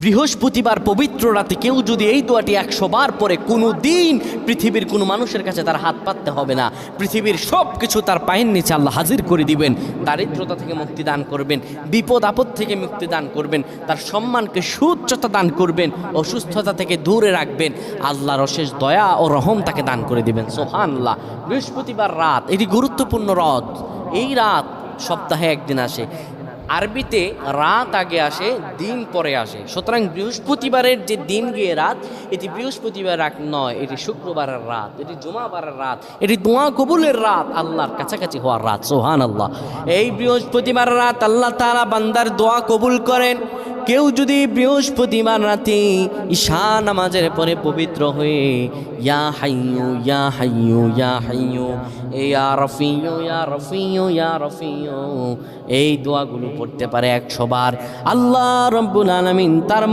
বৃহস্পতিবার পবিত্র রাতে কেউ যদি এই দোয়াটি 100 বার পরে কোনো দিন পৃথিবীর কোনো মানুষের কাছে তার হাত পাততে হবে না। পৃথিবীর সব কিছু তার পায়ের নিচে আল্লাহ হাজির করে দিবেন। দারিদ্রতা থেকে মুক্তি দান করবেন, বিপদ আপদ থেকে মুক্তি দান করবেন, তার সম্মানকে সুউচ্চতা দান করবেন, অসুস্থতা থেকে দূরে রাখবেন। আল্লাহর অশেষ দয়া ও রহম তাকে দান করে দিবেন। সুবহানাল্লাহ। বৃহস্পতিবার রাত এটি গুরুত্বপূর্ণ রাত। এই রাত সপ্তাহে একদিন আসে। আরবিতে রাত আগে আসে, দিন পরে আসে। সুতরাং বৃহস্পতিবারের যে দিন গিয়ে রাত, এটি বৃহস্পতিবার রাত নয়, এটি শুক্রবারের রাত, এটি জুমাবারের রাত, এটি দোয়া কবুলের রাত, আল্লাহর কাছাকাছি হওয়ার রাত। সুবহানাল্লাহ। এই বৃহস্পতিবার রাত আল্লাহ তাআলা বান্দার দোয়া কবুল করেন। কেউ যদি বৃহস্পতিবার রাতে ঈশা নামাজের পরে পবিত্র হয়ে ইয়া হাইয়ু ইয়া হাইয়ু ইয়া হাইয়ু ইয়া রফিয়ু ইয়া রফিয়ু ইয়া রফিয়ু এই দোয়াগুলো পড়তে পারে 100 বার, আল্লাহ রাব্বুল আলামিন তার